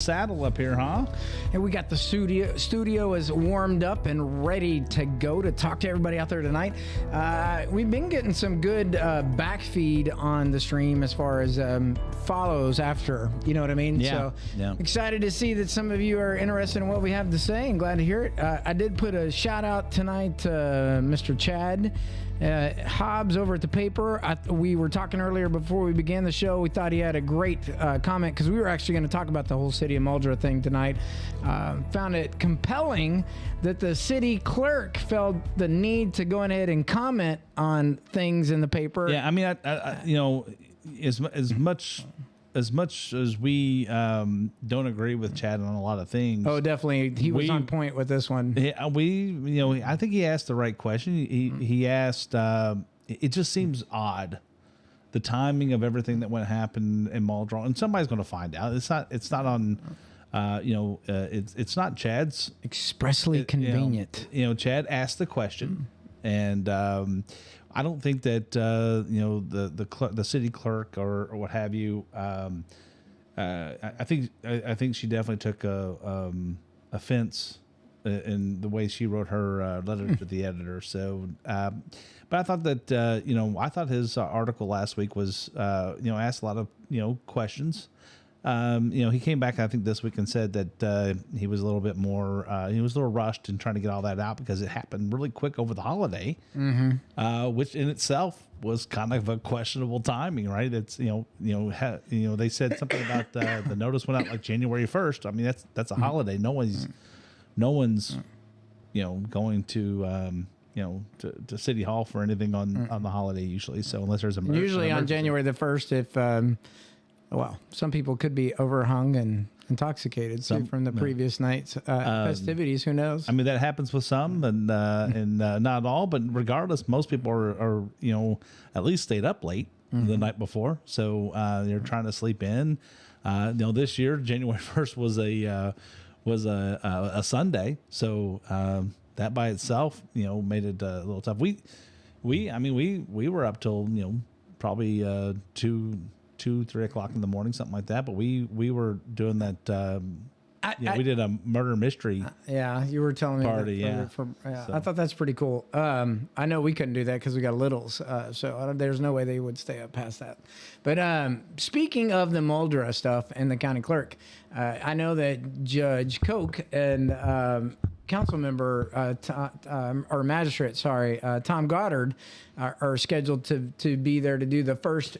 Saddle up here, huh? And we got the studio is warmed up and ready to go to talk to everybody out there tonight. We've been getting some good backfeed on the stream as far as follows after, you know what I mean? Yeah. So excited to see that some of you are interested in what we have to say and glad to hear it. I did put a shout out tonight to Mr. Chad Hobbs over at the paper. We were talking earlier before we began the show. We thought he had a great comment because we were actually going to talk about the whole city of Muldraugh thing tonight. Found it compelling that the city clerk felt the need to go ahead and comment on things in the paper. Yeah, I mean, I you know, as much as we don't agree with Chad on a lot of things. Oh, definitely, he was on point with this one. I think he asked the right question. He asked. It just seems odd, the timing of everything that happened in Muldraugh, and somebody's going to find out. It's not on. It's not Chad's Expressly convenient. Chad asked the question, and I don't think that the city clerk or what have you. I think she definitely took offense in the way she wrote her letter to the editor. So, but I thought that I thought his article last week was asked a lot of questions. He came back, I think, this week and said that he was a little bit more, he was a little rushed in trying to get all that out because it happened really quick over the holiday, which in itself was kind of a questionable timing, right? It's they said something about the notice went out like January 1st. I mean, that's a holiday. No one's going to City Hall for anything on the holiday usually. So unless there's usually on January the 1st, if some people could be overhung and intoxicated from the previous night's festivities. Who knows? I mean, that happens with some, and not all. But regardless, most people are at least stayed up late the night before, so they're trying to sleep in. This year, January 1st was a Sunday, so that by itself, made it a little tough. We were up till probably 2-3 o'clock in the morning, something like that. But we were doing that. We did a murder mystery. You were telling me party. So. I thought that's pretty cool. I know we couldn't do that because we got littles, so there's no way they would stay up past that. But speaking of the Muldraugh stuff and the county clerk, I know that Judge Koch and council member or magistrate, Tom Goddard, are scheduled to be there to do the first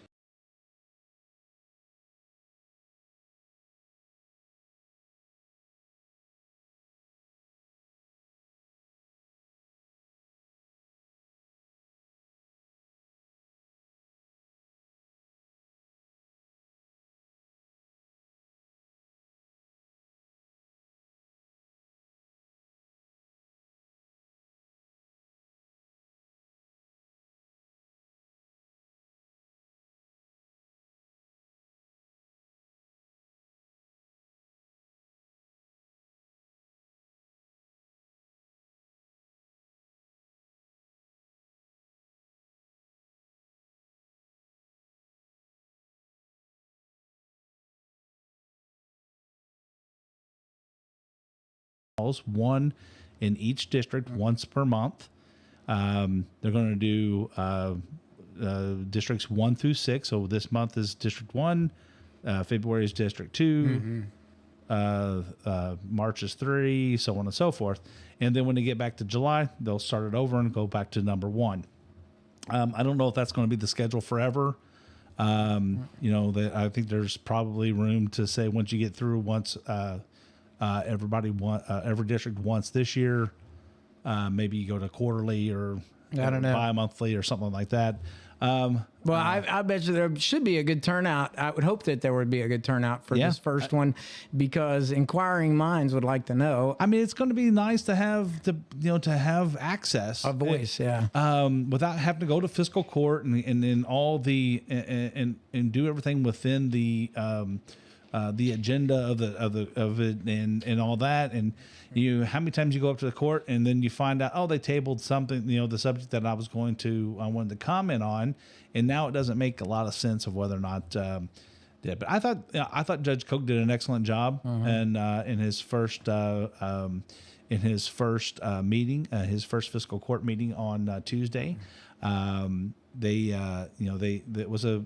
one in each district once per month. They're going to do districts 1 through 6. So this month is District 1, February is District 2, March is 3, so on and so forth. And then when they get back to July, they'll start it over and go back to number 1. I don't know if that's going to be the schedule forever. I think there's probably room to say once you get through every district once this year, maybe you go to quarterly or bi-monthly or something like that. I bet you there should be a good turnout. I would hope that there would be a good turnout for this first one, because inquiring minds would like to know. I mean, it's going to be nice to have to have access, a voice, without having to go to fiscal court and all the and do everything within the agenda of it and all that. And how many times you go up to the court and then you find out, they tabled something, the subject that I wanted to comment on, and now it doesn't make a lot of sense of whether or not Yeah, but I thought Judge Koch did an excellent job in his first meeting, his first fiscal court meeting on Tuesday. It was a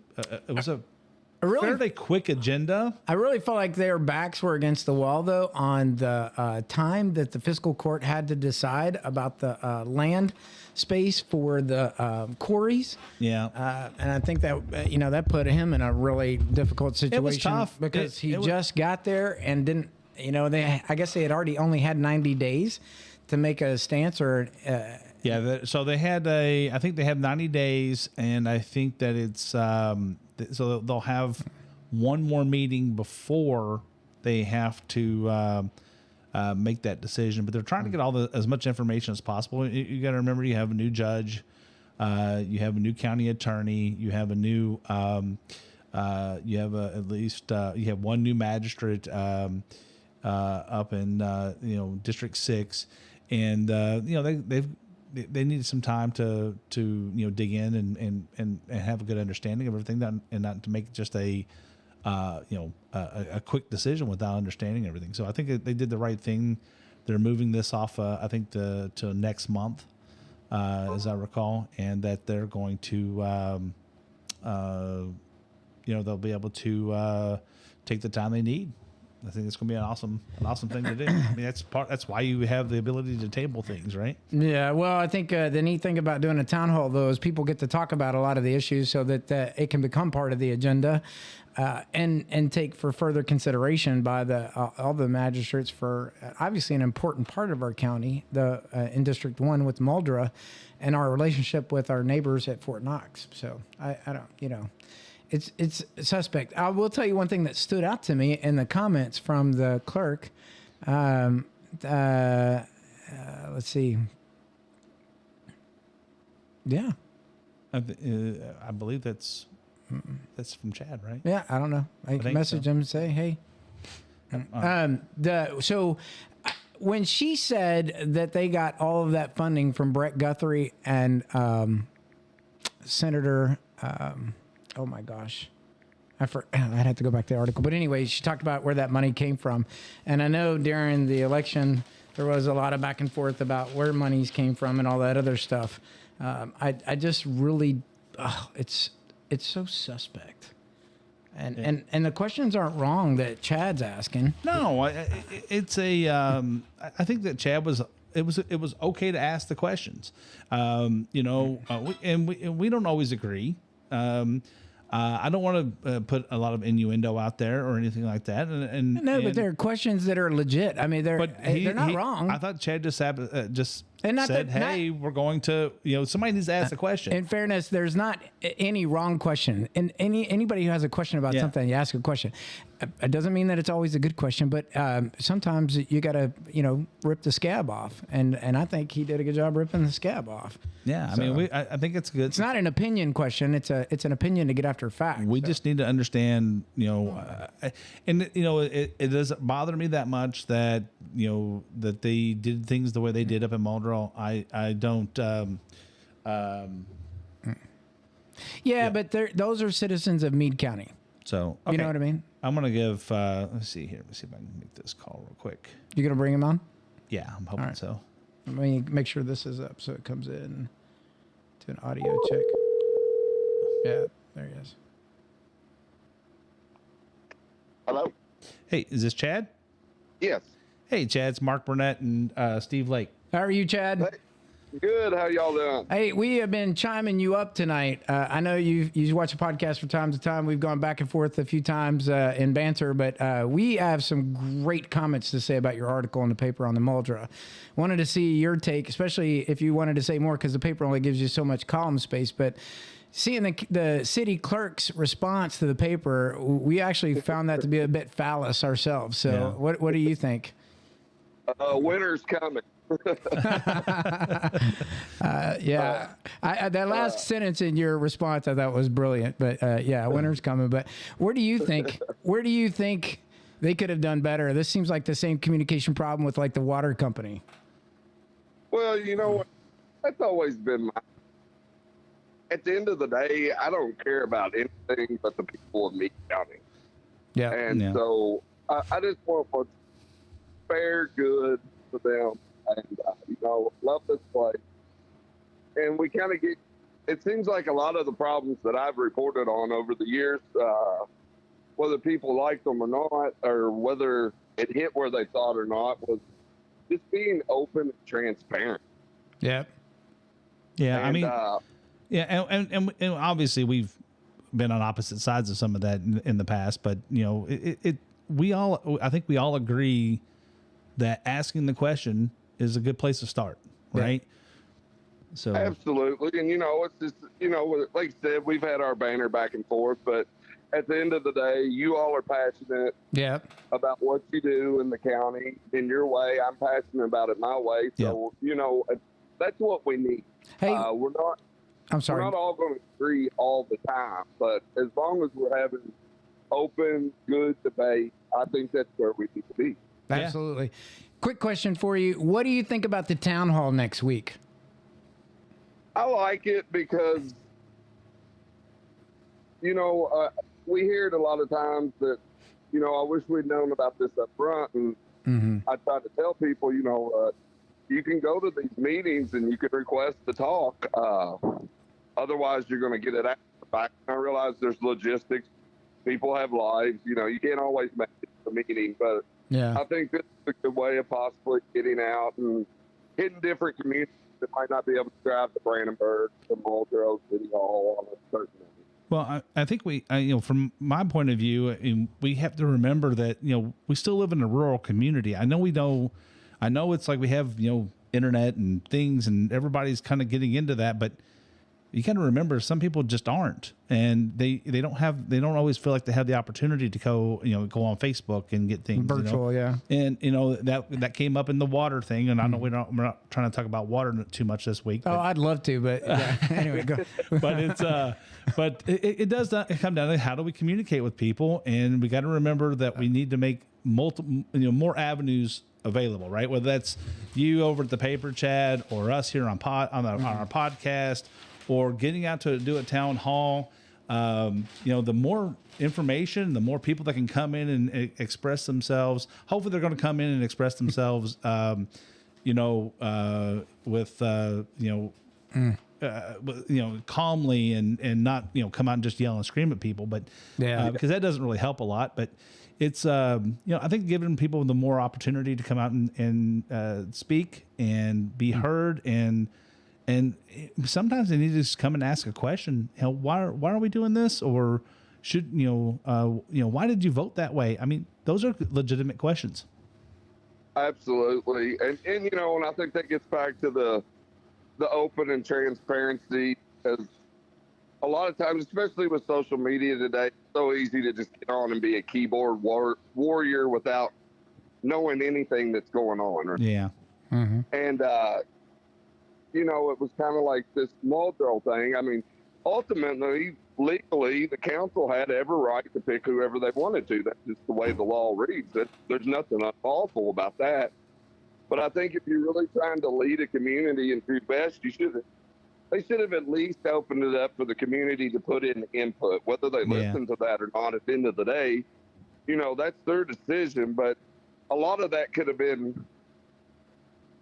fairly quick agenda. I really felt like their backs were against the wall, though, on the time that the fiscal court had to decide about the land space for the quarries. Yeah. And I think that, that put him in a really difficult situation. It was tough because he just got there and didn't, I guess they had only had 90 days to make a stance or. So they had I think they have 90 days, and I think that it's, so they'll have one more meeting before they have to make that decision. But they're trying to get as much information as possible. You got to remember, you have a new judge, you have a new county attorney, you have a new, you have one new magistrate up in District 6, and they needed some time to dig in and have a good understanding of everything, and not to make just a quick decision without understanding everything. So I think they did the right thing. They're moving this off, I think, to next month, as I recall, and that they're going to, they'll be able to take the time they need. I think it's going to be an awesome thing to do. I mean, that's why you have the ability to table things, right? Yeah. Well, I think the neat thing about doing a town hall, though, is people get to talk about a lot of the issues so that it can become part of the agenda, and take for further consideration by all the magistrates for obviously an important part of our county, in District 1 with Muldraugh, and our relationship with our neighbors at Fort Knox. So I don't. It's suspect. I will tell you one thing that stood out to me in the comments from the clerk. Let's see. Yeah. I believe that's from Chad, right? Yeah, I don't know. I can message him and say, hey. When she said that they got all of that funding from Brett Guthrie and Senator... oh my gosh, I'd have to go back to the article. But anyway, she talked about where that money came from. And I know during the election, there was a lot of back and forth about where monies came from and all that other stuff. I just really, it's so suspect. And the questions aren't wrong that Chad's asking. No, it's I think that Chad it was okay to ask the questions. We don't always agree. I don't want to put a lot of innuendo out there or anything like that. But there are questions that are legit. I mean, they're not wrong. I thought Chad just said, "Hey, we're going to," somebody needs to ask a question. In fairness, there's not any wrong question. And anybody who has a question about something, you ask a question. It doesn't mean that it's always a good question, but sometimes you got to, rip the scab off. And I think he did a good job ripping the scab off. Yeah, I think it's good. It's not an opinion question. It's an opinion to get after fact. We just need to understand, it doesn't bother me that much that that they did things the way they did up in Muldraugh. I don't. But those are citizens of Meade County. So you know what I mean. I'm gonna give. Let's see here. Let's see if I can make this call real quick. You gonna bring him on? Yeah, I'm hoping so. Let me make sure this is up so it comes in to an audio check. Yeah, there he is. Hello? Hey, is this Chad? Yes. Hey, Chad, it's Mark Burnett and Steve Lake. How are you, Chad? Hey, good. How y'all doing? Hey, we have been chiming you up tonight. I know you watch a podcast from time to time. We've gone back and forth a few times in banter, but we have some great comments to say about your article in the paper on the Muldraugh. Wanted to see your take, especially if you wanted to say more, because the paper only gives you so much column space, but seeing the city clerk's response to the paper, we actually found that to be a bit phallus ourselves. So what do you think? Winter's coming. That last sentence in your response I thought was brilliant. But winter's coming. But where do you think they could have done better? This seems like the same communication problem with like the water company. Well, you know what? That's always been my. At the end of the day, I don't care about anything but the people of Meade County. Yeah. And Yeah. so I just want what's fair, good for them. And, love this place. And we kind of get, it seems like a lot of the problems that I've reported on over the years, whether people liked them or not, or whether it hit where they thought or not, was just being open and transparent. Yeah. Yeah. And, I mean, yeah. And obviously we've been on opposite sides of some of that in the past, but I think we all agree that asking the question is a good place to start. Right. So absolutely. And, it's just, like I said, we've had our banner back and forth, but at the end of the day, you all are passionate about what you do in the county in your way. I'm passionate about it my way. So, that's what we need. Hey, I'm sorry. We're not all going to agree all the time, but as long as we're having open, good debate, I think that's where we need to be. Absolutely. Quick question for you. What do you think about the town hall next week? I like it because, we hear it a lot of times that, I wish we'd known about this up front. And I try to tell people, you can go to these meetings and you can request to talk. Otherwise, you're going to get it after the fact. I realize there's logistics. People have lives. You can't always make it to the meeting. But I think this is a good way of possibly getting out and hitting different communities that might not be able to drive to Brandenburg, to Muldraugh City Hall on a certain night. Well, I think from my point of view, we have to remember that, we still live in a rural community. I know it's like we have, internet and things and everybody's kind of getting into that, but you got to remember some people just aren't, and they don't always feel like they have the opportunity to go on Facebook and get things virtual. Yeah. And that came up in the water thing. And I know we're not trying to talk about water too much this week. Oh, I'd love to, but anyway, go. But it does come down to how do we communicate with people, and we got to remember that we need to make more avenues available, right? Whether that's you over at the paper, Chad, or us here on our podcast, or getting out to do a town hall. The more information, the more people that can come in and express themselves. Hopefully they're going to come in and express themselves, calmly and not, come out and just yell and scream at people, but because that doesn't really help a lot. But it's, I think giving people the more opportunity to come out and speak and be heard, and sometimes they need to just come and ask a question. Why are we doing this? Or should, why did you vote that way? I mean, those are legitimate questions. Absolutely. And and I think that gets back to the open and transparency, because a lot of times, especially with social media today, it's so easy to just get on and be a keyboard warrior without knowing anything that's going on. Right? Yeah. Mm-hmm. And, it was kind of like this Muldraugh thing. I mean, ultimately, legally, the council had every right to pick whoever they wanted to. That's just the way the law reads. There's nothing unlawful about that. But I think if you're really trying to lead a community and do best, they should have at least opened it up for the community to put in input, whether they listen to that or not. At the end of the day, that's their decision. But a lot of that could have been,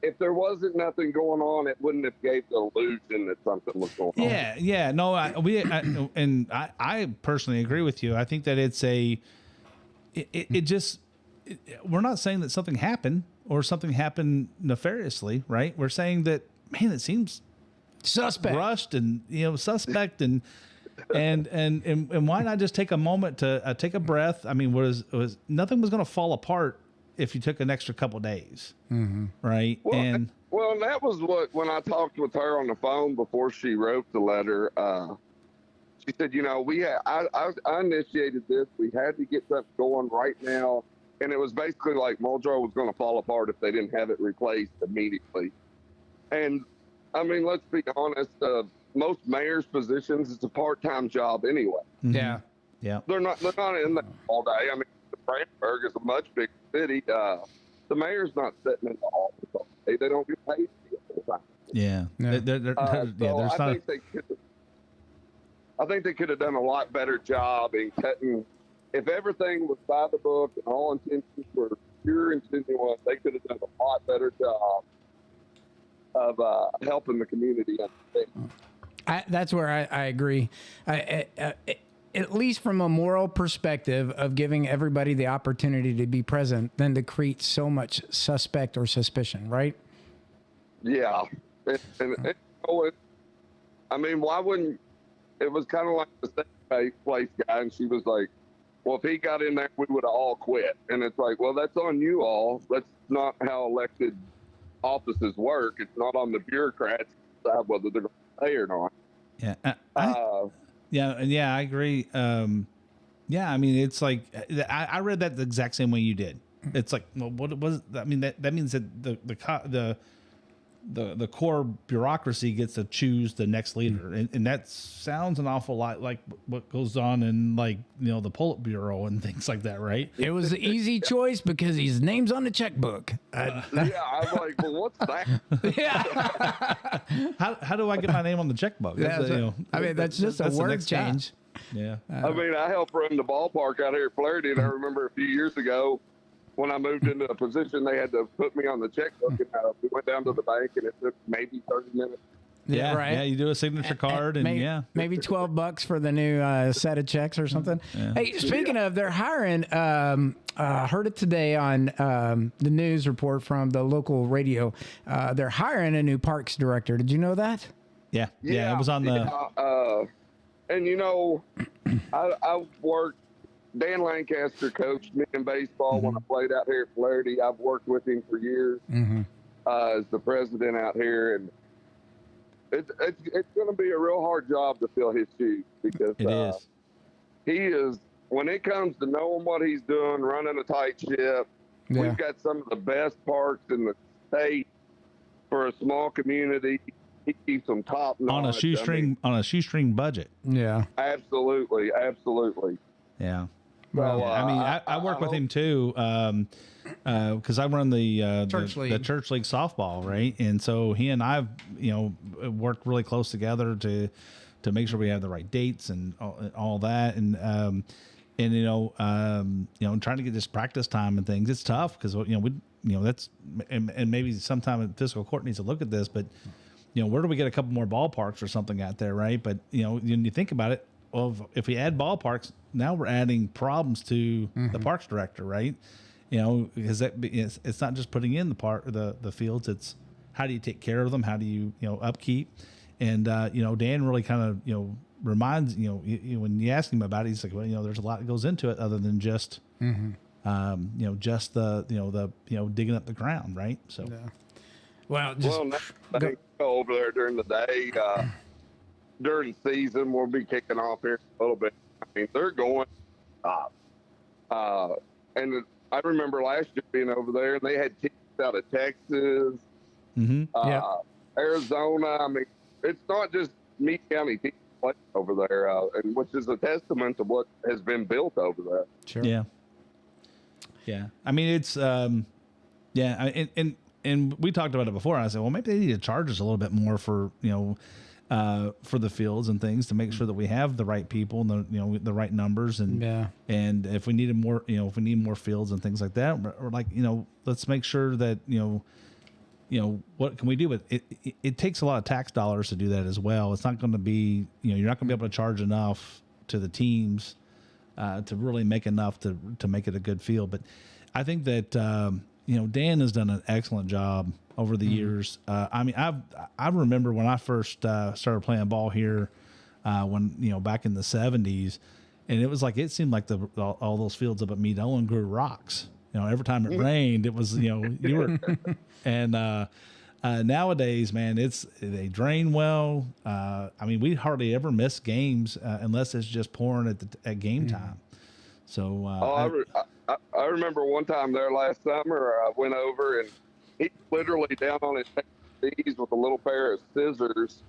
if there wasn't nothing going on, it wouldn't have gave the illusion that something was going on. Yeah. No, I personally agree with you. I think that we're not saying that something happened or something happened nefariously, right? We're saying that, man, it seems suspect, rushed and suspect, and why not just take a moment to take a breath? I mean, was nothing was going to fall apart if you took an extra couple days, right? And that was when I talked with her on the phone before she wrote the letter. She said, I initiated this. We had to get something going right now. And it was basically like Muldraugh was going to fall apart if they didn't have it replaced immediately. And I mean, let's be honest, most mayor's positions, it's a part-time job anyway. Yeah. They're not in there all day. I mean, Brandenburg is a much bigger city. The mayor's not sitting in the office all day. They don't get paid full time. Yeah. I think they could have done a lot better job in cutting if everything was by the book and all intentions were pure and genuine, they could have done a lot better job of helping the community understand. That's where I agree. At least from a moral perspective of giving everybody the opportunity to be present than to create so much suspect or suspicion, right? Yeah. I mean, why wouldn't, it was kind of like the same place guy, and she was like, well, if he got in there, we would have all quit. And it's like, well, that's on you all. That's not how elected offices work. It's not on the bureaucrats to decide whether they're going to pay or not. Yeah. Yeah, I agree. Yeah, I mean, it's like I read that the exact same way you did. It's like, well, what was? I mean, that means that the core bureaucracy gets to choose the next leader, and that sounds an awful lot like what goes on in, like, you know, the Politburo and things like that, right? It was the easy choice because his name's on the checkbook. Yeah, I'm like, well, what's that? Yeah. How do I get my name on the checkbook? I mean, that's just a word change. Yeah. I mean, I helped run the ballpark out here at Flaherty, and I remember a few years ago when I moved into a position, they had to put me on the checkbook, and we went down to the bank, and it took maybe 30 minutes. Yeah, right. Yeah, you do a signature card, and maybe $12 for the new set of checks or something. Yeah. Hey, speaking of, they're hiring. Heard it today on the news report from the local radio. They're hiring a new parks director. Did you know that? Yeah, it was on the. And you know, I worked. Dan Lancaster coached me in baseball when I played out here at Flaherty. I've worked with him for years as the president out here, and it's going to be a real hard job to fill his shoes because he is, when it comes to knowing what he's doing, running a tight ship. Yeah. We've got some of the best parks in the state for a small community. He keeps them top notch on a shoestring budget. Yeah, absolutely. Yeah. So, I mean, I work with him too, because I run the church league softball, right? And so he and I've, you know, worked really close together to make sure we have the right dates and all that, and trying to get this practice time and things. It's tough because that's and maybe sometime fiscal court needs to look at this, but where do we get a couple more ballparks or something out there, right? But when you think about it, if we add ballparks, now we're adding problems to the parks director, right? Because it's not just putting in the fields; it's how do you take care of them? How do you upkeep? And Dan really kind of reminds when you ask him about it, he's like, well, there's a lot that goes into it other than just just the digging up the ground, right? So, well, go over there during the day. During season, we'll be kicking off here a little bit. I mean, they're going and I remember last year being over there, and they had teams out of Texas, Arizona. I mean, it's not just Meade County teams playing over there, and which is a testament to what has been built over there. Sure. Yeah. I mean, it's and we talked about it before. I said, well, maybe they need to charge us a little bit more for for the fields and things to make sure that we have the right people and the right numbers and if we need more more fields and things like that, or like let's make sure that what can we do with it. It takes a lot of tax dollars to do that as well. It's not going to be you're not going to be able to charge enough to the teams to really make enough to make it a good field. But I think that Dan has done an excellent job over the years. I mean, I remember when I first started playing ball here, when back in the 70s, and it seemed like all those fields up at Meade Owen grew rocks. Every time it rained, it was you were, and nowadays, man, they drain well. I mean, we hardly ever miss games unless it's just pouring at game time. So I remember one time there last summer, I went over and he's literally down on his knees with a little pair of scissors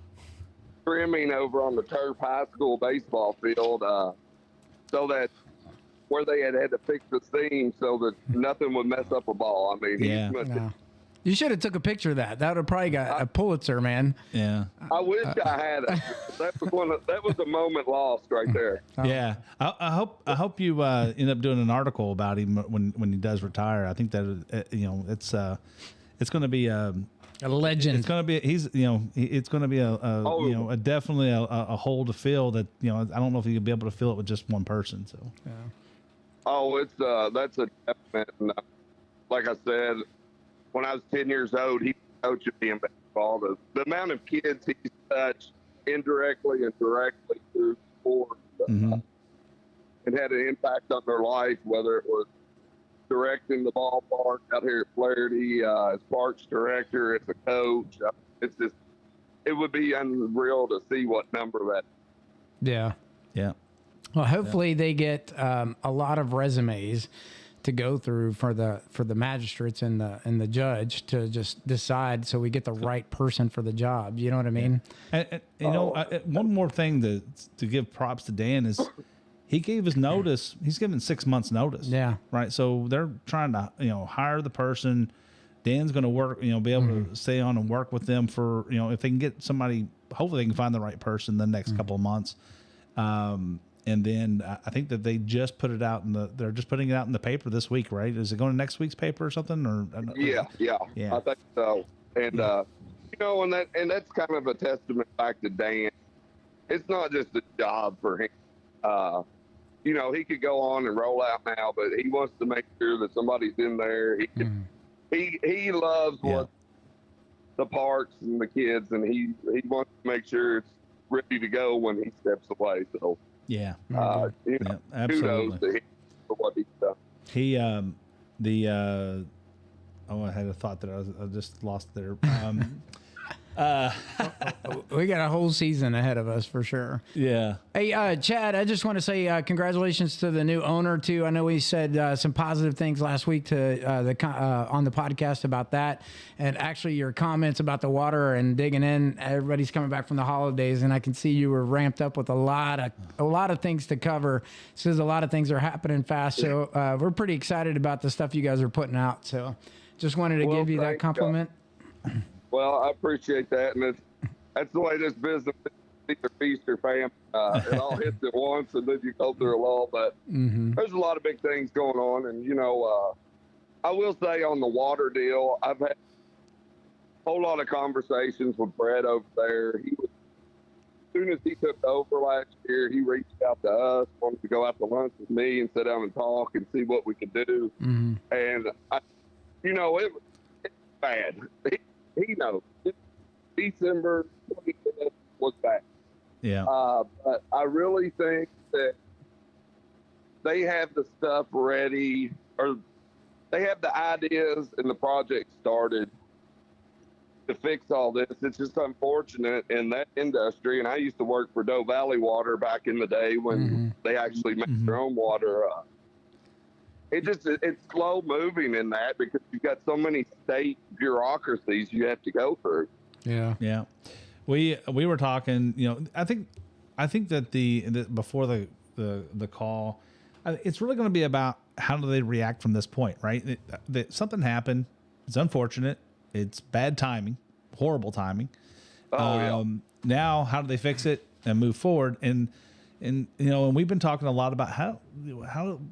trimming over on the turf high school baseball field so that where they had to fix the seam so that nothing would mess up a ball. I mean, You should have took a picture of that. That would have probably got a Pulitzer, man. Yeah. I wish I had it. That was a moment lost right there. Yeah. I hope you end up doing an article about him when he does retire. I think that it's going to be A legend. it's going to be it's going to be a definitely a hole to fill that I don't know if you'll be able to fill it with just one person. So Yeah. Oh, it's that's a definite. Like I said, when I was 10 years old, he was coaching me in basketball. The amount of kids he's touched indirectly and directly through sports, it had an impact on their life, whether it was directing the ballpark out here at Flaherty, as parks director, as a coach. It's just, it would be unreal to see what number that. Yeah. yeah. Well, hopefully they get a lot of resumes to go through for the magistrates and the judge to just decide, so we get the right person for the job. You know what I mean? And one more thing to give props to Dan is he gave his notice. He's given 6 months notice. Yeah. Right. So they're trying to hire the person. Dan's going to work. Be able to stay on and work with them for if they can get somebody. Hopefully they can find the right person the next couple of months. And then I think that they just put it out they're just putting it out in the paper this week, right? Is it going to next week's paper or something? Or Yeah. I think so. And and that's kind of a testament back to Dan. It's not just a job for him. He could go on and roll out now, but he wants to make sure that somebody's in there. He loves what the parks and the kids, and he wants to make sure it's ready to go when he steps away. So. Yeah. Absolutely. Kudos to him for what he's done. He, I had a thought that I just lost there. We got a whole season ahead of us for sure. Yeah. Hey, Chad, I just want to say congratulations to the new owner too. I know we said some positive things last week to on the podcast about that, and actually your comments about the water and digging in. Everybody's coming back from the holidays, and I can see you were ramped up with a lot of things to cover. Says a lot of things are happening fast, so we're pretty excited about the stuff you guys are putting out. So, just wanted to give you that compliment. Well, I appreciate that, and that's the way this business is. Either feast or famine. It all hits at once, and then you go through a lull. But there's a lot of big things going on, and I will say on the water deal, I've had a whole lot of conversations with Brett over there. As soon as he took over last year, he reached out to us, wanted to go out to lunch with me and sit down and talk and see what we could do. And it's bad. He knows. December 25th was bad. Yeah. But I really think that they have the stuff ready, or they have the ideas and the project started to fix all this. It's just unfortunate in that industry. And I used to work for Doe Valley Water back in the day when they actually make their own water. It's slow moving in that because you've got so many state bureaucracies you have to go through. Yeah. Yeah. We were talking, I think that before the call, it's really going to be about how do they react from this point, right? Something happened. It's unfortunate. It's bad timing, horrible timing. Now, how do they fix it and move forward? And we've been talking a lot about how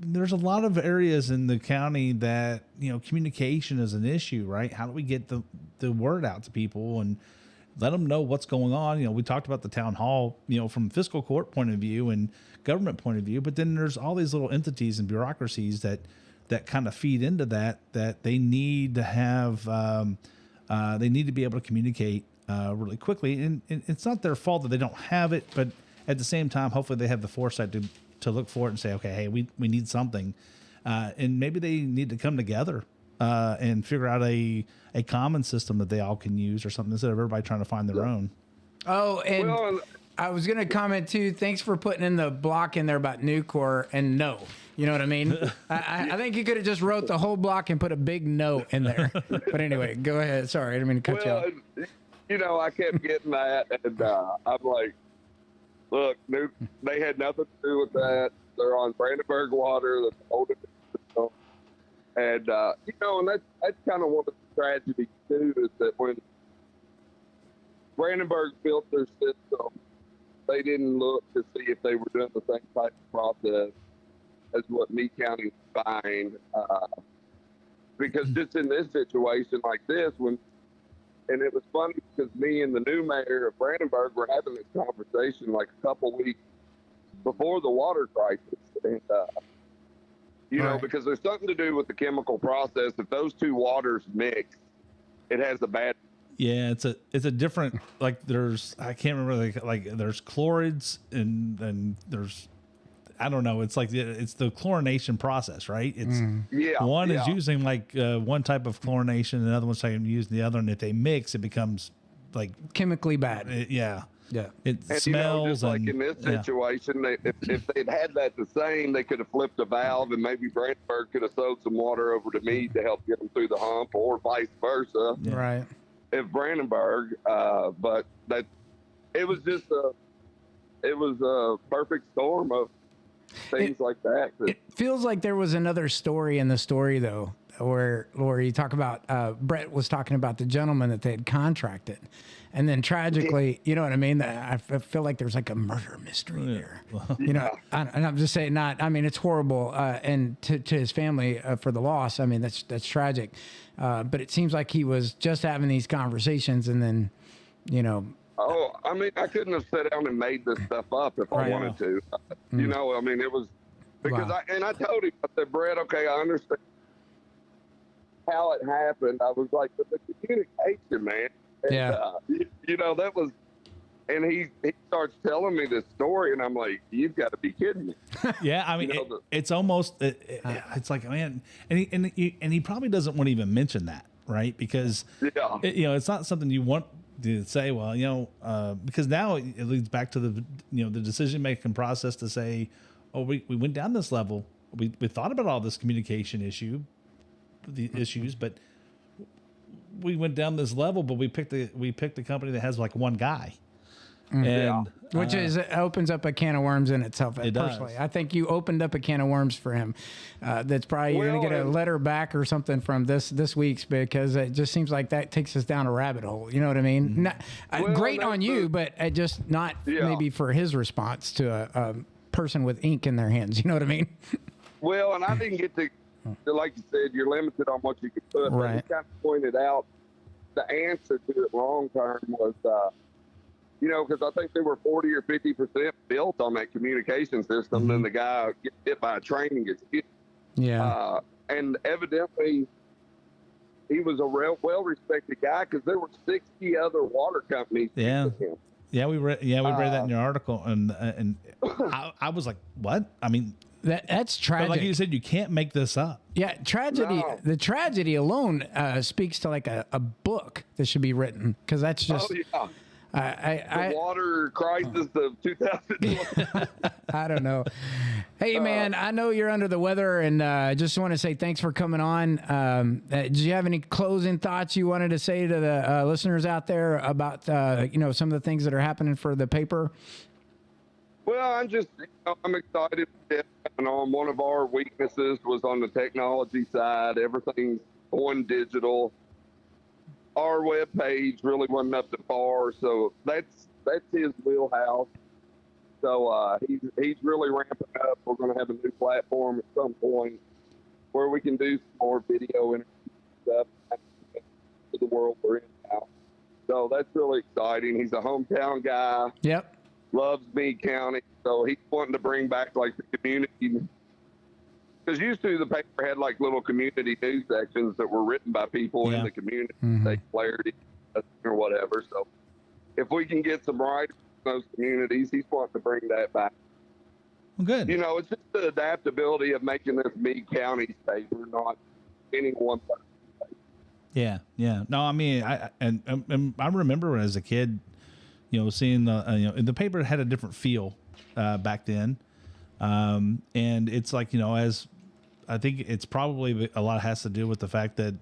there's a lot of areas in the county that, communication is an issue, right? How do we get the word out to people and let them know what's going on? We talked about the town hall, from fiscal court point of view and government point of view, but then there's all these little entities and bureaucracies that kind of feed into that they need to have, they need to be able to communicate really quickly. And it's not their fault that they don't have it, but at the same time, hopefully they have the foresight to look for it and say, okay, hey, we need something. And maybe they need to come together and figure out a common system that they all can use or something instead of everybody trying to find their own. Oh, and I was going to comment too. Thanks for putting in the block in there about Nucor and no. You know what I mean? I think you could have just wrote the whole block and put a big no in there. But anyway, go ahead. Sorry, I didn't mean to cut you off. I kept getting that, and I'm like, look, they had nothing to do with that. They're on Brandenburg water. That's the oldest. And and that's kind of one of the tragedies too, is that when Brandenburg built their system, they didn't look to see if they were doing the same type of process as what Meade County find. Because just in this situation like this, and it was funny because me and the new mayor of Brandenburg were having this conversation like a couple weeks before the water crisis. And, because there's something to do with the chemical process. If those two waters mix, it has a bad. Yeah, it's a different, like there's, I can't remember, like there's chlorids and there's, I don't know. It's like it's the chlorination process, right? It's one is using like one type of chlorination, and another one's using the other, and if they mix, it becomes like chemically bad. Yeah. It And, smells. just like in this situation, if they'd had that the same, they could have flipped a valve, and maybe Brandenburg could have sold some water over to Meade to help get them through the hump, or vice versa. Yeah. Right. If Brandenburg, but that it was just a perfect storm of things like that. It feels like there was another story in the story, though, where you talk about Brett was talking about the gentleman that they had contracted, and then tragically, you know what I mean? I feel like there's like a murder mystery there. You know, and I'm just saying, it's horrible, and to his family for the loss. I mean, that's tragic, but it seems like he was just having these conversations, and then, Oh, I mean, I couldn't have sat down and made this stuff up if I wanted to. It was because I told him, I said, Brett, okay, I understand how it happened. I was like, but the communication, man. And, that was, and he starts telling me this story, and I'm like, you've got to be kidding me. Yeah, I mean, it's almost, it's like, man, and he probably doesn't want to even mention that, right? Because, it's not something you want to say, well, because now it leads back to the decision-making process to say, oh, we went down this level. We thought about all this communication the issues, but we went down this level, but we picked a company that has like one guy. And which opens up a can of worms in itself. It personally, does. I think you opened up a can of worms for him. That's probably you're gonna get a letter back or something from this week's, because it just seems like that takes us down a rabbit hole. You know what I mean? Great on you, but just not maybe for his response to a person with ink in their hands. You know what I mean? Well, and I didn't get to, like you said, you're limited on what you can put. Right. But he kind of pointed out the answer to it long term was. Because I think they were 40 or 50% built on that communication system. Then the guy gets hit by a train and gets hit. Yeah. And evidently, he was a well-respected guy, because there were 60 other water companies. Yeah. With him. Yeah, we read that in your article, and I was like, what? I mean, that's tragic. But like you said, you can't make this up. Yeah, tragedy. No. The tragedy alone speaks to like a book that should be written, because that's just. Oh, yeah. The water crisis of 2020. I don't know. Hey, man, I know you're under the weather, and I just want to say thanks for coming on. Do you have any closing thoughts you wanted to say to the listeners out there about, some of the things that are happening for the paper? Well, I'm excited. One of our weaknesses was on the technology side. Everything's going digital. Our webpage really wasn't up to par, so that's his wheelhouse. So he's really ramping up. We're going to have a new platform at some point where we can do some more video and stuff for the world we're in now. So that's really exciting. He's a hometown guy. Yep. Loves Meade County, so he's wanting to bring back like the community. Because used to, the paper had like little community news sections that were written by people in the community, like Clarity or whatever. So if we can get some writers in those communities, he's wanting to bring that back. Well, good. It's just the adaptability of making this Meade County's paper, not any one person. Yeah. No, I mean, I remember as a kid, seeing the paper had a different feel back then. And it's like, as I think it's probably a lot has to do with the fact that,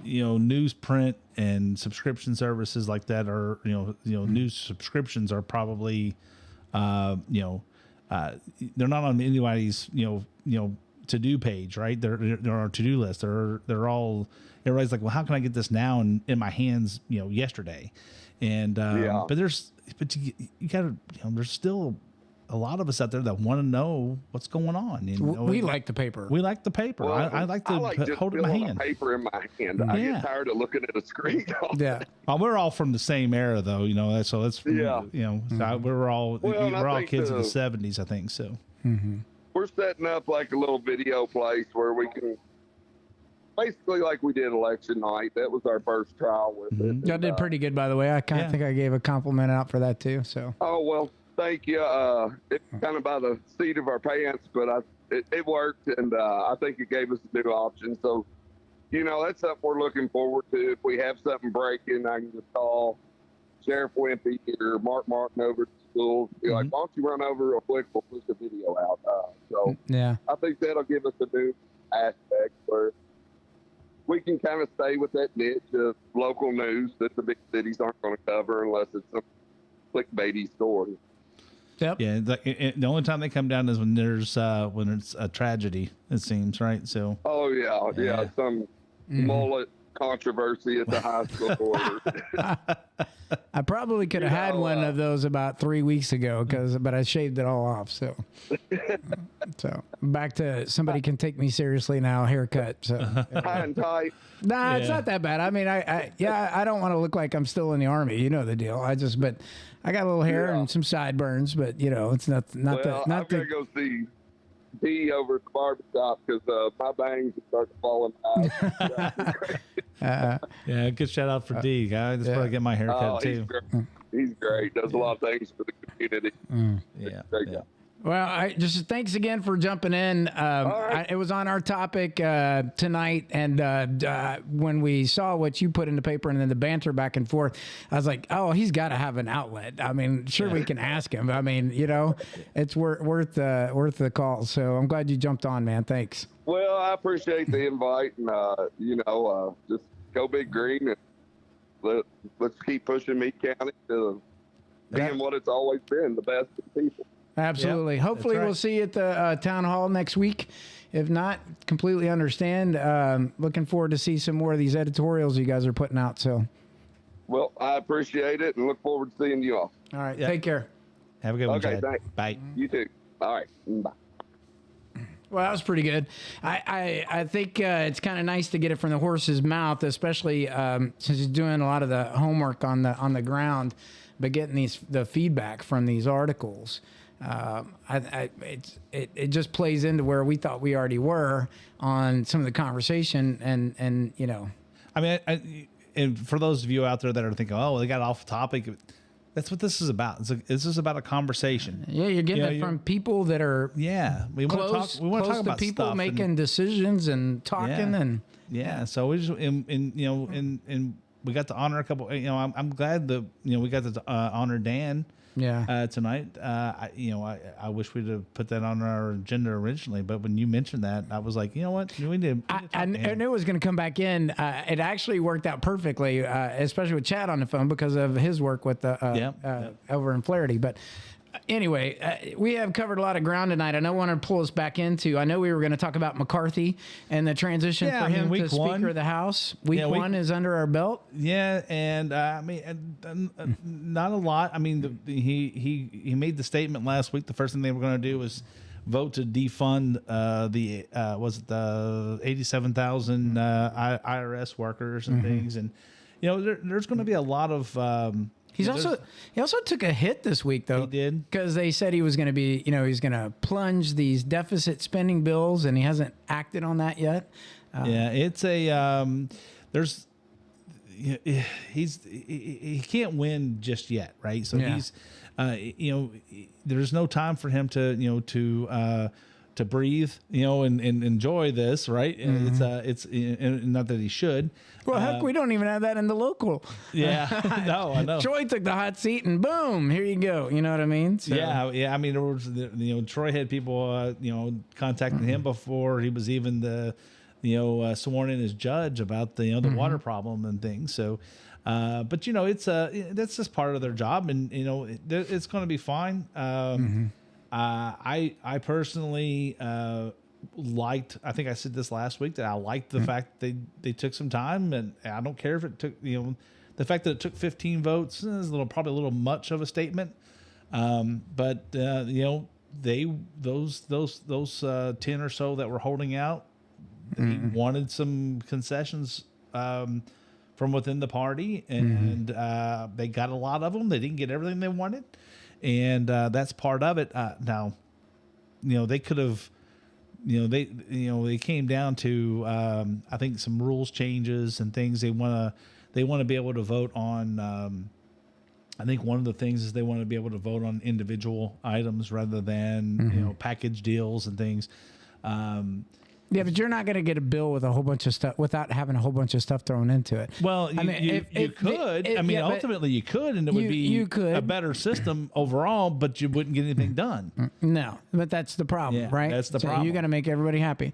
newsprint and subscription services like that are, news subscriptions are probably, they're not on anybody's, to-do page, right? They're our to-do list. They're all, everybody's like, well, how can I get this now in my hands, yesterday? And, but you gotta, there's still a lot of us out there that want to know what's going on. We like the paper. We like the paper. Well, I like to just hold it in my feeling hand. paper in my hand. I get tired of looking at a screen. Yeah. Well, we're all from the same era, though. So that's so we're all kids of the '70s, I think. So we're setting up like a little video place where we can. Basically, like we did election night. That was our first trial with it. Y'all did pretty good, by the way. I kind of think I gave a compliment out for that too. So. Oh well, thank you. It's kind of by the seat of our pants, but it worked, and I think it gave us a new option. So, that's something we're looking forward to. If we have something breaking, I can just call Sheriff Wimpy or Mark Martin over to school. Be like, why don't you run over real quick? We'll push the video out. So I think that'll give us a new aspect where we can kind of stay with that niche of local news that the big cities aren't going to cover unless it's a clickbaity story. Yep. Yeah. The only time they come down is when there's when it's a tragedy, it seems, right? So. Oh yeah. Some mullet controversy at the high school. I probably could have had one of those about 3 weeks ago, but I shaved it all off. So back to somebody can take me seriously now. Haircut. So high and tight. Nah, it's not that bad. I mean, I don't want to look like I'm still in the army. You know the deal. But I got a little hair and some sideburns, but it's not I'm gonna go see D over at the barbershop because my bangs start falling out. Yeah, good shout out for D. I just want to get my hair cut too. He's great. Does a lot of things for the community. Great guy. Well, just thanks again for jumping in. It was on our topic tonight, and when we saw what you put in the paper and then the banter back and forth, I was like, "Oh, he's got to have an outlet." I mean, sure, we can ask him. I mean, it's worth the call. So I'm glad you jumped on, man. Thanks. Well, I appreciate the invite, and just go Big Green, and let's keep pushing Meade County to being what it's always been, the best of people. Absolutely. Hopefully we'll see you at the town hall next week. If not, completely understand. Looking forward to see some more of these editorials you guys are putting out. So, well, I appreciate it and look forward to seeing you all. All right. Take care. Have a good one. Okay. Thanks. Bye. You too. All right. Bye. Well, that was pretty good. I think it's kind of nice to get it from the horse's mouth, especially since he's doing a lot of the homework on the ground, but getting the feedback from these articles. It just plays into where we thought we already were on some of the conversation, and I mean, and for those of you out there that are thinking, oh, they got off topic, that's what this is about. This is about a conversation. Yeah, you're getting it from people that are we want to talk about people stuff making decisions and talking and So we just and we got to honor a couple. I'm glad that we got to honor Dan. Tonight. I wish we'd have put that on our agenda originally, but when you mentioned that, I was like, you know what? We need to I knew it was going to come back in. It actually worked out perfectly, especially with Chad on the phone because of his work with the over in Flaherty. But anyway, we have covered a lot of ground tonight. I don't want to pull us back into. I know we were going to talk about McCarthy and the transition for him to Speaker of the House. Week 1 is under our belt. Yeah, and I mean, not a lot. I mean, he made the statement last week. The first thing they were going to do was vote to defund the 87,000 IRS workers and things, and there's going to be a lot of. He also took a hit this week, though. He did, because they said he was going to be, he's going to plunge these deficit spending bills, and he hasn't acted on that yet. It's he can't win just yet, right? So he's, there's no time for him to breathe, and enjoy this, right? It's not that he should. Well, heck, we don't even have that in the local. Yeah, no, I know. Troy took the hot seat, and boom, here you go. You know what I mean? So. Yeah. I mean, there was, Troy had people, contacting him before he was even sworn in as judge about the water problem and things. So, but it's that's just part of their job, and it's going to be fine. I personally liked. I think I said this last week that I liked the fact that they took some time, and I don't care if it took the fact that it took 15 votes is probably a little much of a statement. But those 10 or so that were holding out, they wanted some concessions from within the party, and they got a lot of them. They didn't get everything they wanted, and that's part of it. Now, they could have, they came down to I think some rules changes and things. They want to be able to vote on. I think one of the things is they want to be able to vote on individual items rather than package deals and things. Yeah, but you're not going to get a bill with a whole bunch of stuff without having a whole bunch of stuff thrown into it. Well, you could. Ultimately you could, and it would be a better system overall, but you wouldn't get anything done. No, but that's the problem, right? That's the problem. You got to make everybody happy.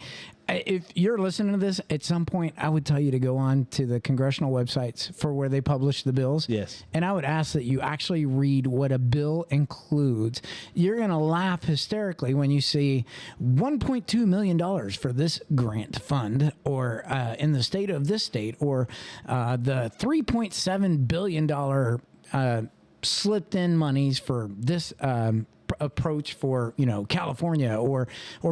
If you're listening to this, at some point, I would tell you to go on to the congressional websites for where they publish the bills. Yes. And I would ask that you actually read what a bill includes. You're going to laugh hysterically when you see $1.2 million for this grant fund, or in the state of this state, or the $3.7 billion slipped in monies for this approach for California or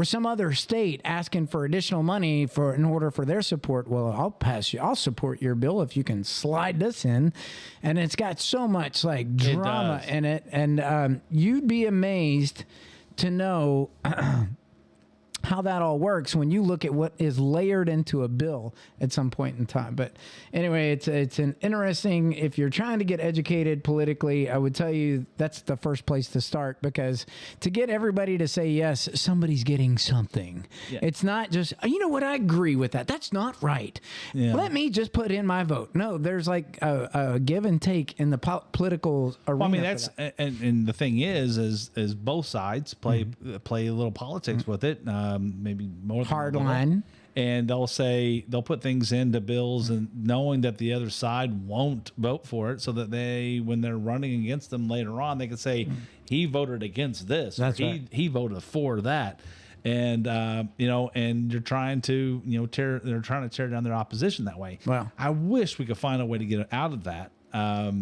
some other state asking for additional money in order for their support. Well, I'll support your bill if you can slide this in. And it's got so much like drama in it, and you'd be amazed to know how that all works when you look at what is layered into a bill at some point in time. But anyway, it's an interesting, if you're trying to get educated politically, I would tell you that's the first place to start, because to get everybody to say yes, somebody's getting something. Yeah. It's not just, you know what, I agree with that. That's not right. Yeah. Let me just put in my vote. No, there's like a give and take in the political arena. Well, I mean, that's, and the thing is both sides play a little politics with it. Maybe more hard line, and they'll put things into bills and knowing that the other side won't vote for it, so that when they're running against them later on, they can say he voted against this. That's right. He voted for that, and and you're trying to they're trying to tear down their opposition that way. Well, I wish we could find a way to get out of that. I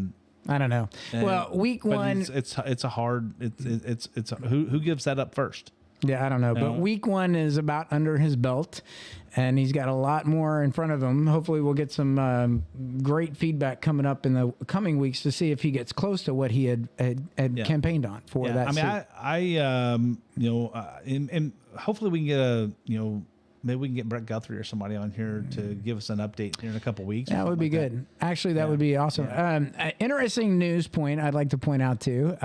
don't know. Well, week one, it's a hard. It's who gives that up first? Yeah, I don't know. But week one is about under his belt, and he's got a lot more in front of him. Hopefully we'll get some great feedback coming up in the coming weeks to see if he gets close to what he had campaigned on for that seat. And hopefully we can get maybe we can get Brett Guthrie or somebody on here to give us an update in a couple of weeks. That would be good. Actually, that would be awesome. Yeah. Interesting news point I'd like to point out too.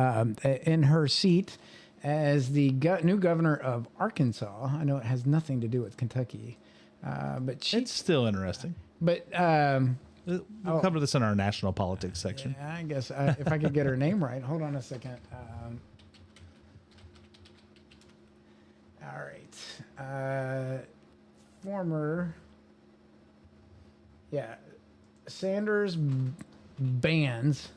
In her seat as the new governor of Arkansas, I know it has nothing to do with Kentucky, but it's still interesting. But we'll cover this in our national politics section. I guess if I could get her name right. Hold on a second. All right. Sanders bans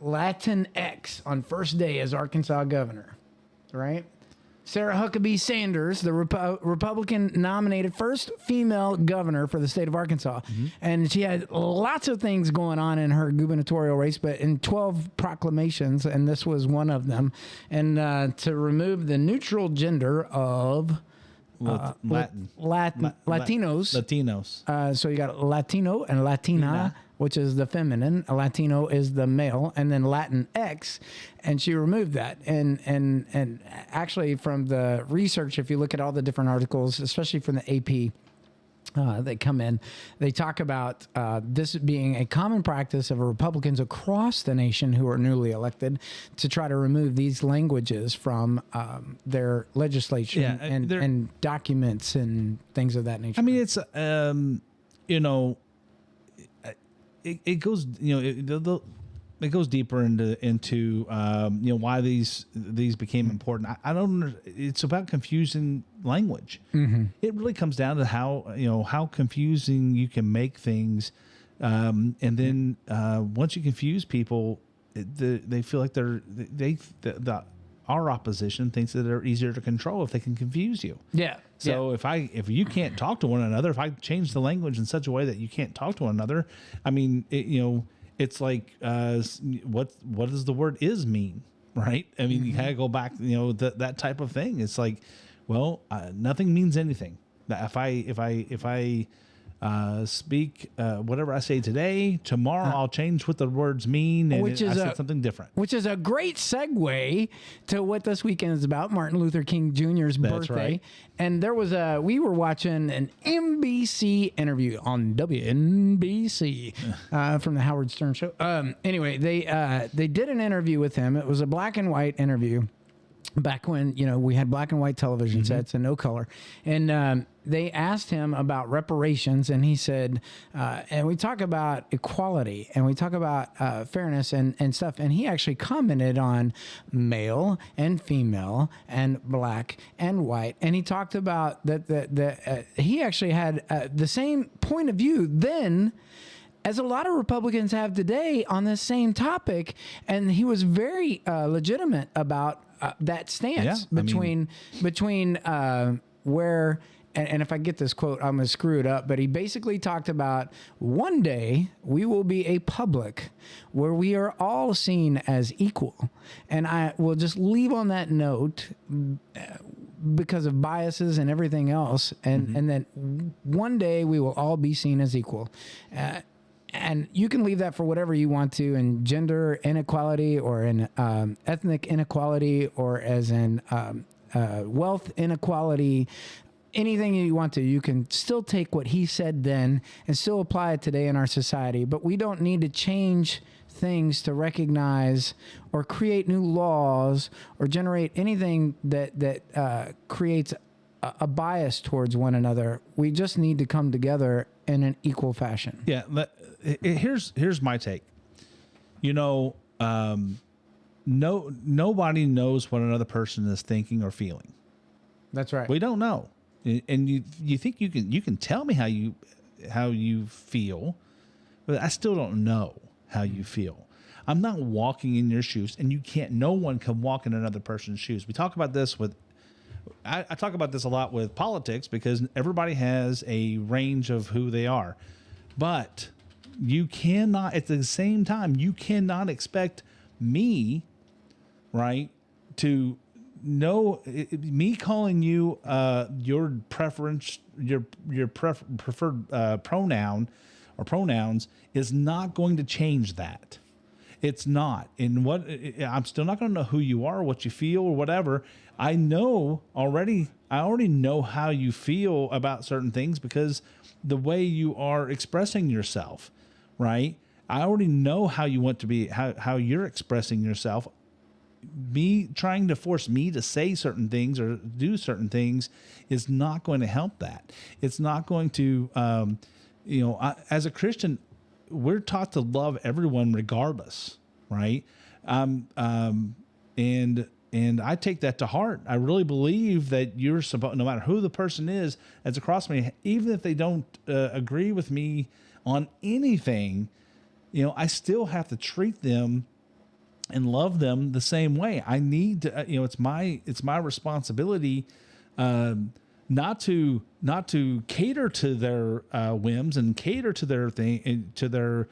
Latinx on first day as Arkansas governor, right? Sarah Huckabee Sanders, the Republican nominated first female governor for the state of Arkansas. Mm-hmm. And she had lots of things going on in her gubernatorial race, but in 12 proclamations, and this was one of them, and to remove the neutral gender of Latinos. So you got Latino and Latina, which is the feminine. Latino is the male, and then Latinx, and she removed that. And actually, from the research, if you look at all the different articles, especially from the AP, they come in, they talk about this being a common practice of Republicans across the nation who are newly elected to try to remove these languages from their legislation and documents and things of that nature. I mean, it's, it goes, it goes deeper into why these became important. I don't. It's about confusing language. Mm-hmm. It really comes down to how confusing you can make things, and then once you confuse people, they feel like the our opposition thinks that they're easier to control if they can confuse you. Yeah. So if you can't talk to one another, if I change the language in such a way that you can't talk to one another, I mean, it's like what does the word is mean, right? I mean, you gotta go back, that type of thing. It's like, well, nothing means anything. If I speak whatever I say today, tomorrow I'll change what the words mean, and I said something different. Which is a great segue to what this weekend is about, Martin Luther King Jr.'s birthday. Right. And we were watching an NBC interview on WNBC from the Howard Stern show. Anyway, they did an interview with him. It was a black and white interview. Back when, we had black and white television sets and no color. And they asked him about reparations, and he said, and we talk about equality, and we talk about fairness and stuff. And he actually commented on male and female and black and white. And he talked about that he actually had the same point of view then as a lot of Republicans have today on this same topic. And he was very legitimate about that stance between where, and if I get this quote, I'm going to screw it up, but he basically talked about one day we will be a public where we are all seen as equal. And I will just leave on that note because of biases and everything else. And then one day we will all be seen as equal. And you can leave that for whatever you want to, in gender inequality or in ethnic inequality or as in wealth inequality, anything you want to. You can still take what he said then and still apply it today in our society. But we don't need to change things to recognize or create new laws or generate anything that creates a bias towards one another. We just need to come together in an equal fashion. Yeah. Here's my take. Nobody knows what another person is thinking or feeling. That's right. We don't know. And you think you can tell me how you feel, but I still don't know how you feel. I'm not walking in your shoes, and no one can walk in another person's shoes. We talk about this I talk about this a lot with politics because everybody has a range of who they are. But you cannot, at the same time, you cannot expect me, right, to know me calling you your preference, your preferred pronoun or pronouns is not going to change that. It's not. And I'm still not going to know who you are, what you feel, or whatever. I already know how you feel about certain things because the way you are expressing yourself, right? I already know how you want to be, how you're expressing yourself. Me trying to force me to say certain things or do certain things is not going to help that. It's not going to, as a Christian, we're taught to love everyone regardless, right? And I take that to heart. I really believe that you're supposed, no matter who the person is that's across me, even if they don't agree with me on anything, I still have to treat them and love them the same way. I need to, it's my responsibility not to cater to their whims and cater to their thing, to their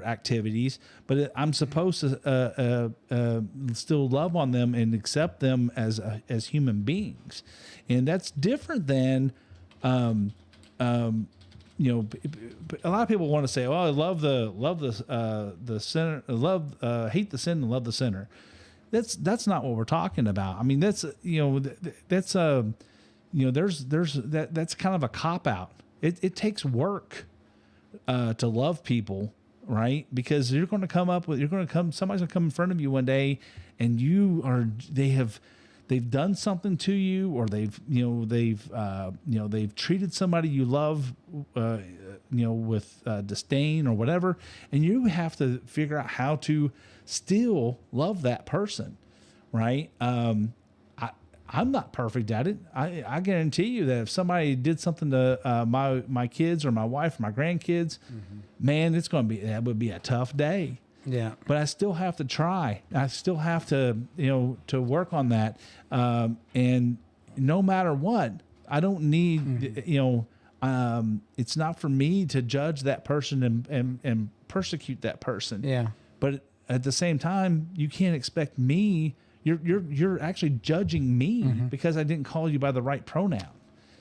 activities, but I'm supposed to still love on them and accept them as human beings, and that's different than a lot of people want to say, "Oh, I love the sinner, hate the sin and love the sinner." That's not what we're talking about. I mean, that's that's kind of a cop out. It takes work to love people, right? Because somebody's going to come in front of you one day, and they've done something to you, or they've treated somebody you love, with disdain or whatever, and you have to figure out how to still love that person, right? I'm not perfect at it. I guarantee you that if somebody did something to my kids or my wife or my grandkids, man, that would be a tough day. Yeah. But I still have to try. I still have to, to work on that. And no matter what, I don't need, it's not for me to judge that person and persecute that person. Yeah. But at the same time, you can't expect me. You're actually judging me because I didn't call you by the right pronoun.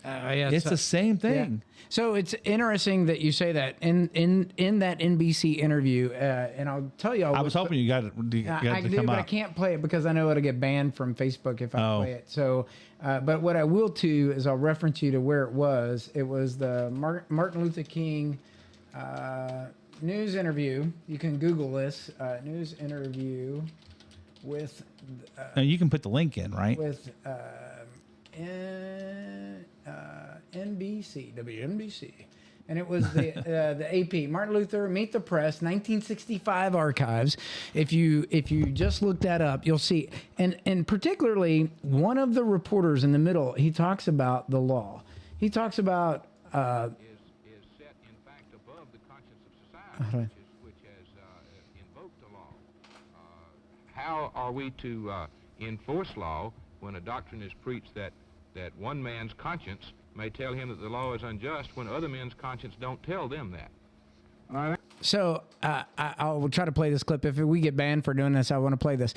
It's the same thing. Yeah. So it's interesting that you say that in that NBC interview, and I'll tell you. I was hoping you got it. I do, but I can't play it because I know it'll get banned from Facebook if I play it. So, but what I will do is I'll reference you to where it was. It was the Martin Luther King news interview. You can Google this news interview with. Now you can put the link in, right? With NBC, WNBC, and it was the AP Martin Luther Meet the Press 1965 archives. If you just look that up, you'll see, and particularly one of the reporters in the middle, he talks about the law. He talks about is set in fact above the conscience of society, which has invoked the law. How are we to enforce law when a doctrine is preached that one man's conscience may tell him that the law is unjust when other men's conscience don't tell them that? So I'll try to play this clip. If we get banned for doing this, I want to play this.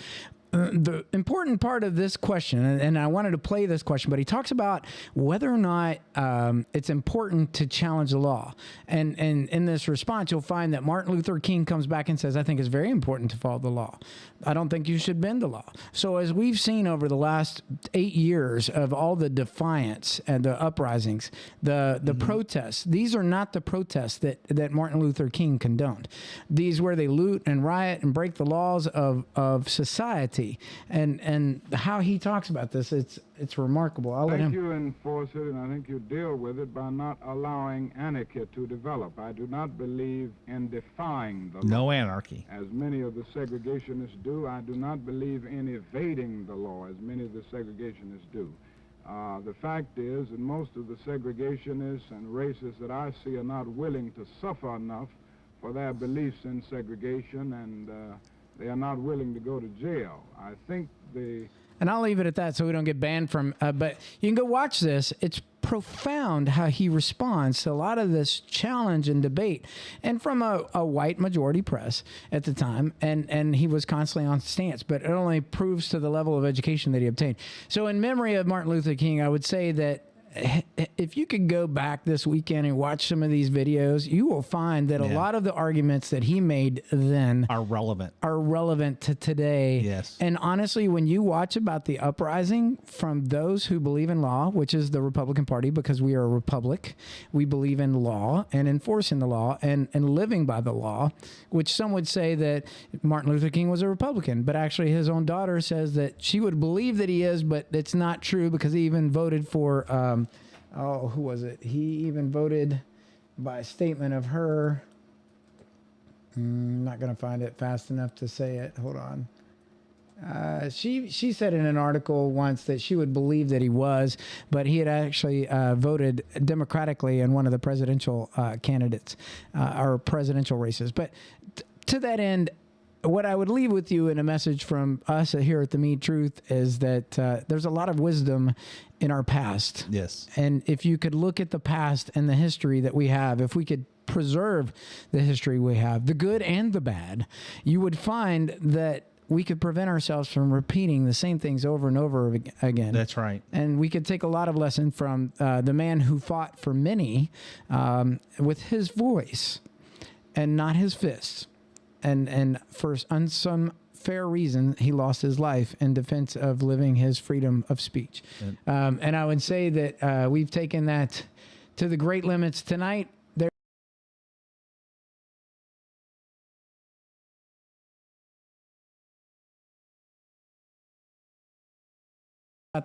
The important part of this question, and I wanted to play this question, but he talks about whether or not it's important to challenge the law. And in this response, you'll find that Martin Luther King comes back and says, I think it's very important to follow the law. I don't think you should bend the law. So as we've seen over the last 8 years of all the defiance and the uprisings, the protests, these are not the protests that Martin Luther King condoned. These where they loot and riot and break the laws of society. And how he talks about this, it's remarkable. I'll let him. You enforce it, and I think you deal with it by not allowing anarchy to develop. I do not believe in defying the law. No anarchy. As many of the segregationists do. I do not believe in evading the law, as many of the segregationists do. The fact is that most of the segregationists and racists that I see are not willing to suffer enough for their beliefs in segregation, and they are not willing to go to jail. I think and I'll leave it at that so we don't get banned from, but you can go watch this. It's profound how he responds to a lot of this challenge and debate, and from a white majority press at the time, and he was constantly on stance, but it only proves to the level of education that he obtained. So in memory of Martin Luther King, I would say that if you could go back this weekend and watch some of these videos, you will find that a lot of the arguments that he made then are relevant to today. Yes. And honestly, when you watch about the uprising from those who believe in law, which is the Republican Party, because we are a republic, we believe in law and enforcing the law and living by the law, which some would say that Martin Luther King was a Republican, but actually his own daughter says that she would believe that he is, but it's not true because he even voted for who was it? He even voted by a statement of her. I'm not going to find it fast enough to say it. Hold on. She said in an article once that she would believe that he was, but he had actually voted democratically in one of the presidential candidates or presidential races. But to that end, what I would leave with you in a message from us here at the Meat Truth is that there's a lot of wisdom in our past. Yes. And if you could look at the past and the history that we have, if we could preserve the history we have, the good and the bad, you would find that we could prevent ourselves from repeating the same things over and over again. That's right. And we could take a lot of lesson from the man who fought for many with his voice and not his fists. And for some fair reason, he lost his life in defense of living his freedom of speech. And I would say that we've taken that to the great limits tonight.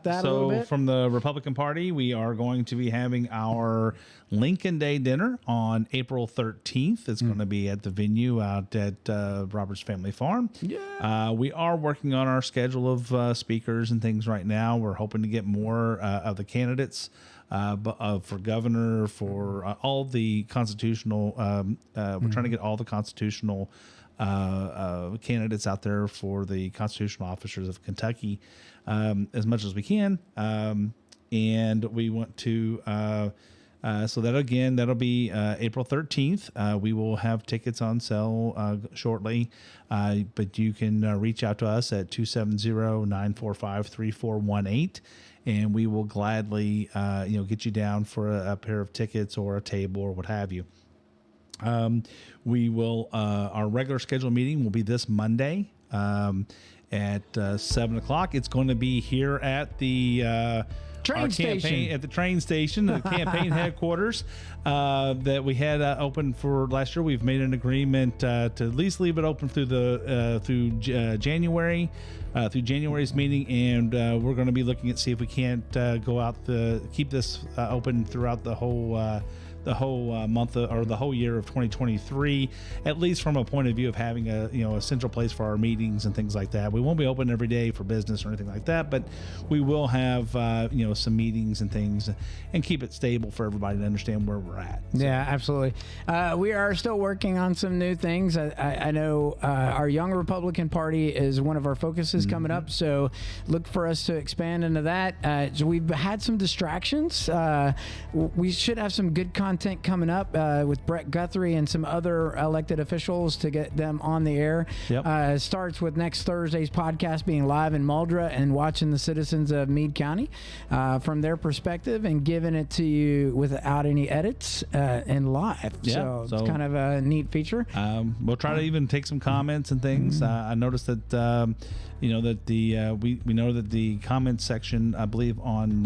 So from the Republican Party, we are going to be having our Lincoln Day dinner on April 13th. It's going to be at the venue out at Robert's Family Farm. Yeah. We are working on our schedule of speakers and things right now. We're hoping to get more of the candidates for governor, for all the constitutional. We're trying to get all the constitutional candidates out there for the constitutional officers of Kentucky as much as we can. And we want to, so that'll be April 13th. We will have tickets on sale shortly, but you can reach out to us at 270-945-3418, and we will gladly, get you down for a pair of tickets or a table or what have you. We will, our regular scheduled meeting will be this Monday at 7 o'clock. It's going to be here at the train station. At the train station, the campaign headquarters that we had open for last year. We've made an agreement to at least leave it open through January, through January's meeting, and we're going to be looking at see if we can't go out keep this open throughout the whole month or the whole year of 2023, at least from a point of view of having a central place for our meetings and things like that. We won't be open every day for business or anything like that, but we will have some meetings and things and keep it stable for everybody to understand where we're at. So. Yeah, absolutely. We are still working on some new things. I know our Young Republican Party is one of our focuses coming up, so look for us to expand into that. So we've had some distractions. We should have some good content coming up with Brett Guthrie and some other elected officials to get them on the air. Yep. Starts with next Thursday's podcast being live in Muldraugh and watching the citizens of Meade County from their perspective and giving it to you without any edits and live. Yeah, so it's kind of a neat feature. We'll try to even take some comments and things. I noticed that we know that the comments section, I believe, on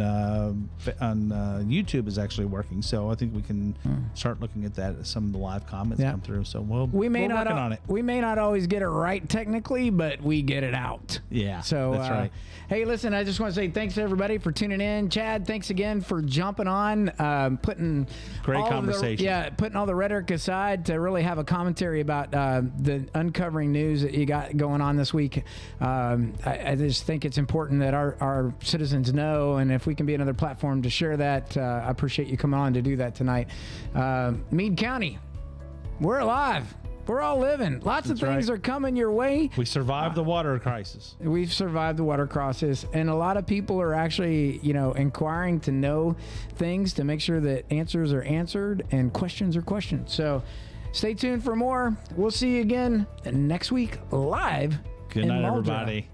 YouTube is actually working. So I think we can start looking at that as some of the live comments come through. So we're working on it. We may not always get it right technically, but we get it out. Yeah, so that's right. Hey, listen, I just want to say thanks to everybody for tuning in. Chad, thanks again for jumping on, putting great conversation. Putting all the rhetoric aside to really have a commentary about the uncovering news that you got going on this week. I just think it's important that our citizens know, and if we can be another platform to share that, I appreciate you coming on to do that tonight. Meade County, we're alive. We're all living. Lots of things are coming your way. We survived the water crisis. We've survived the water crisis, and a lot of people are actually, inquiring to know things to make sure that answers are answered and questions are questioned. So stay tuned for more. We'll see you again next week live. Good night, everybody.